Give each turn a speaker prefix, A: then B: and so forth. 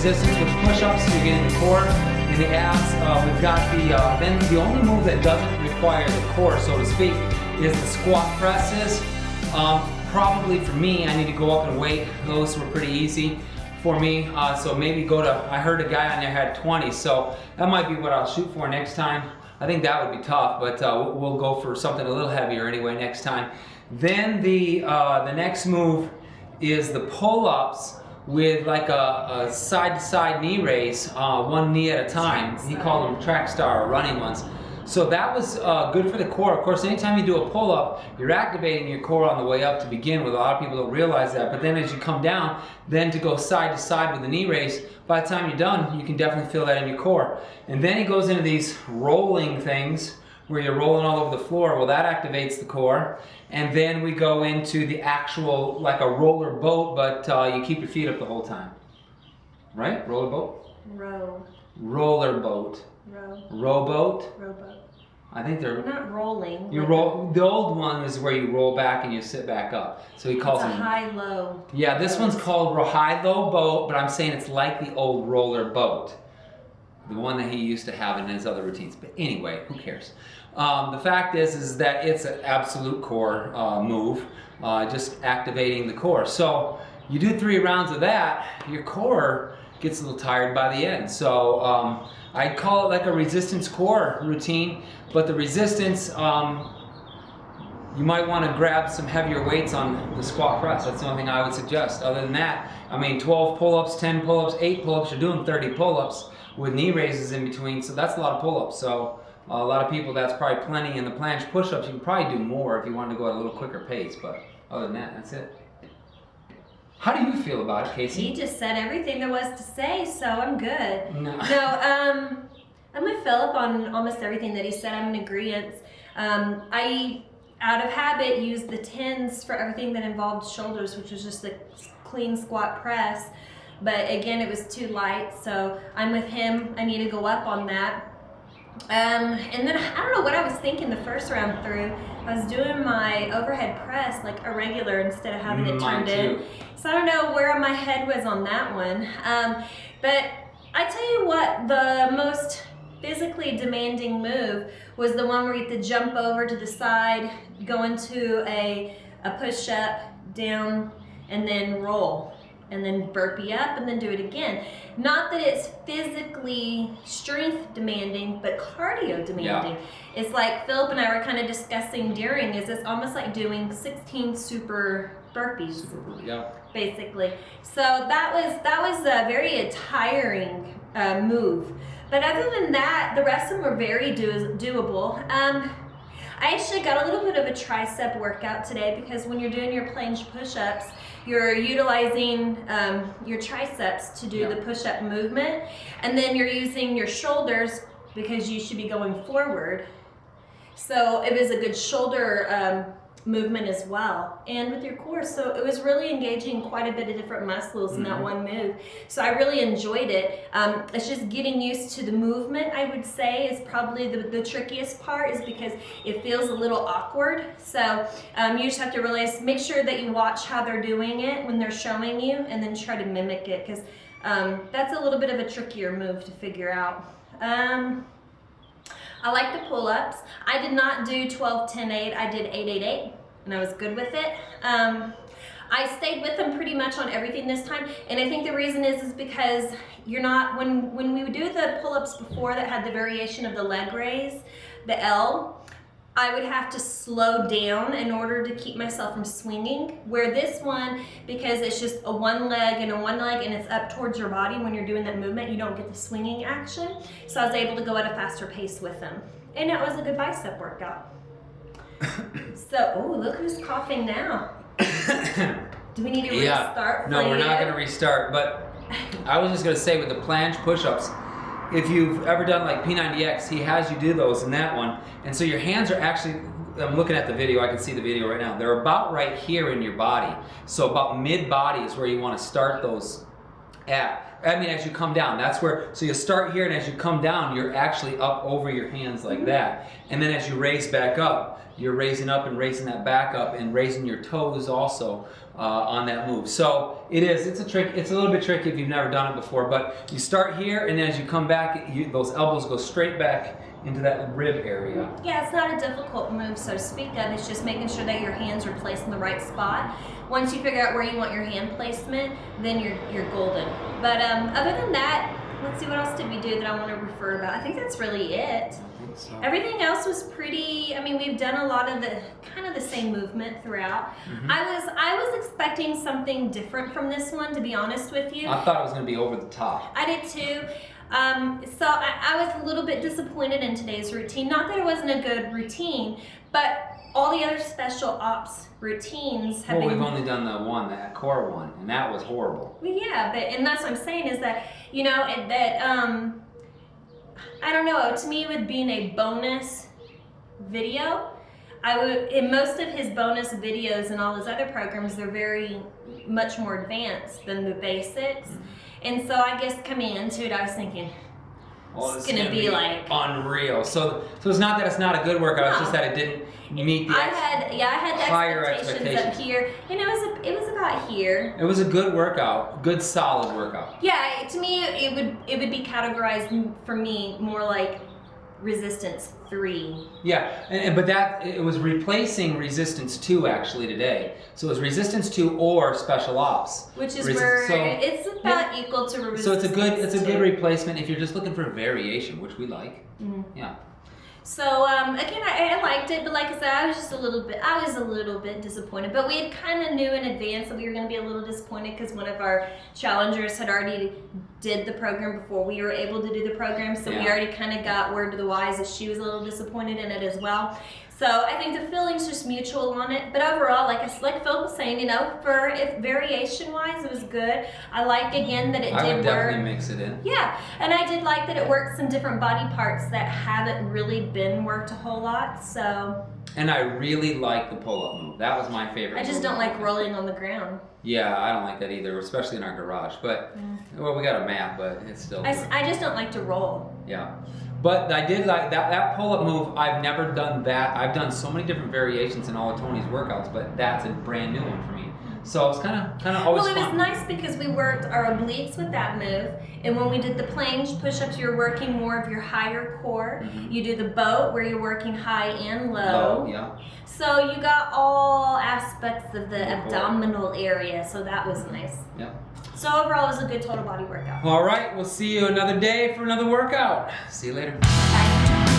A: resistance with the push-ups, you're getting the core and the abs. We've got then the only move that doesn't require the core, so to speak, is the squat presses. Probably for me, I need to go up in weight. Those were pretty easy for me. So maybe go to, I heard a guy on there had 20, so that might be what I'll shoot for next time. I think that would be tough, but we'll go for something a little heavier anyway next time. Then the next move is the pull-ups with like a side-to-side knee raise, one knee at a time. He called them track star or running ones. So that was good for the core. Of course, anytime you do a pull-up, you're activating your core on the way up to begin with. A lot of people don't realize that. But then as you come down, then to go side to side with the knee raise, by the time you're done, you can definitely feel that in your core. And then he goes into these rolling things where you're rolling all over the floor. Well, that activates the core. And then we go into the actual, like a roller boat, but you keep your feet up the whole time. Right? Roller boat?
B: Row.
A: Roller boat.
B: Row.
A: Rowboat?
B: Rowboat.
A: I think they're
B: not rolling.
A: You roll. The old one is where you roll back and you sit back up. So he calls
B: it
A: them
B: high-low.
A: Yeah, this one's called high-low boat, but I'm saying it's like the old roller boat, the one that he used to have in his other routines. But anyway, who cares? The fact is that it's an absolute core move, just activating the core. So you do 3 rounds of that, your core gets a little tired by the end. So I'd call it like a resistance core routine, but the resistance, you might want to grab some heavier weights on the squat press. That's the only thing I would suggest. Other than that, I mean, 12 pull-ups, 10 pull-ups, 8 pull-ups, you're doing 30 pull-ups with knee raises in between, so that's a lot of pull-ups. So a lot of people, that's probably plenty. In the planche push-ups, you can probably do more if you wanted to go at a little quicker pace, but other than that, that's it. How do you feel about it, Casey?
B: He just said everything there was to say, so I'm good.
A: No.
B: I'm with Phillip on almost everything that he said. I'm in agreement. I, out of habit, used the 10s for everything that involved shoulders, which was just a clean squat press. But again, it was too light, so I'm with him. I need to go up on that. And then I don't know what I was thinking the first round through. I was doing my overhead press like a regular instead of having it turned in. So I don't know where my head was on that one. But I tell you what, the most physically demanding move was the one where you have to jump over to the side, go into a push-up, down, and then roll. And then burpee up and then do it again. Not that it's physically strength demanding, but cardio demanding. Yeah. It's like Phillip and I were kind of discussing during, is it's almost like doing 16 super burpees, basically. So that was a very tiring move. But other than that, the rest of them were very doable. I actually got a little bit of a tricep workout today because when you're doing your planche push-ups, you're utilizing your triceps to do the push-up movement, and then you're using your shoulders because you should be going forward. So it was a good shoulder movement as well, and with your core. So it was really engaging quite a bit of different muscles in that one move. So I really enjoyed it. It's just getting used to the movement, I would say, is probably the trickiest part, is because it feels a little awkward. So you just have to realize, make sure that you watch how they're doing it when they're showing you, and then try to mimic it, because that's a little bit of a trickier move to figure out. I like the pull-ups. I did not do 12, 10, 8. I did 8, 8, 8, and I was good with it. I stayed with them pretty much on everything this time, and I think the reason is because you're not, when we would do the pull-ups before that had the variation of the leg raise, the L, I would have to slow down in order to keep myself from swinging. Where this one, because it's just a one leg and it's up towards your body, when you're doing that movement, you don't get the swinging action. So I was able to go at a faster pace with them. And it was a good bicep workout. So, oh, look who's coughing now. Do we need to restart?
A: No, we're not gonna restart, but I was just gonna say with the planche push-ups, if you've ever done like P90X, he has you do those in that one. And so your hands are actually, I'm looking at the video, I can see the video right now. They're about right here in your body. So about mid-body is where you want to start those at. I mean, as you come down, that's where, so you start here, and as you come down, you're actually up over your hands like that. And then as you raise back up, you're raising up and raising that back up and raising your toes also on that move. So it's a trick. It's a little bit tricky if you've never done it before, but you start here, and then as you come back, those elbows go straight back into that rib area.
B: Yeah, it's not a difficult move, so to speak of. It's just making sure that your hands are placed in the right spot. Once you figure out where you want your hand placement, then you're golden. But other than that, let's see, what else did we do that I want to refer about? I think that's really it.
A: I think so.
B: Everything else was pretty, I mean, we've done a lot of the kind of the same movement throughout. I was expecting something different from this one, to be honest with you.
A: I thought it was going to be over the top.
B: I did too. So I was a little bit disappointed in today's routine. Not that it wasn't a good routine, but all the other special ops routines have been...
A: Well, we've only done that core one, and that was horrible.
B: Well, yeah, and that's what I'm saying is that, you know, I don't know, to me with being a bonus video, in most of his bonus videos and all his other programs, they're very much more advanced than the basics. And so I guess coming into it, I was thinking, it's gonna be like
A: unreal. So it's not that it's not a good workout, it's just that it didn't meet the
B: I had the
A: higher
B: expectations up here, and it was about here.
A: It was a good workout, good solid workout.
B: Yeah, to me it would be categorized for me more like resistance 3.
A: Yeah, but it was replacing resistance 2 actually today. So it was resistance 2 or special ops,
B: which is where it's about equal to resistance.
A: So it's a good replacement if you're just looking for variation, which we like. Yeah.
B: So again, I liked it, but like I said, I was a little bit disappointed. But we had kind of knew in advance that we were going to be a little disappointed because one of our challengers had already did the program before we were able to do the program, so we already kind of got word to the wise that she was a little disappointed in it as well. So I think the feeling's just mutual on it. But overall, like Phillip was saying, you know, if variation-wise, it was good. I like again that it did work.
A: I would definitely mix it in.
B: Yeah, and I did like that it worked some different body parts that haven't really been worked a whole lot. So.
A: And I really like the pull-up move. That was my favorite.
B: I just don't like rolling on the ground.
A: Yeah, I don't like that either, especially in our garage. But well, we got a mat, but it's still.
B: I just don't like to roll.
A: Yeah. But I did like that pull-up move. I've never done that. I've done so many different variations in all of Tony's workouts, but that's a brand new one for me. So it's kind of always fun.
B: Well, it was nice because we worked our obliques with that move, and when we did the planche push-ups, you're working more of your higher core. You do the boat where you're working high and low.
A: Yeah.
B: So you got all aspects of the abdominal area, so that was nice.
A: Yeah.
B: So overall, it was a good total body workout.
A: All right, we'll see you another day for another workout. See you later.
B: Bye.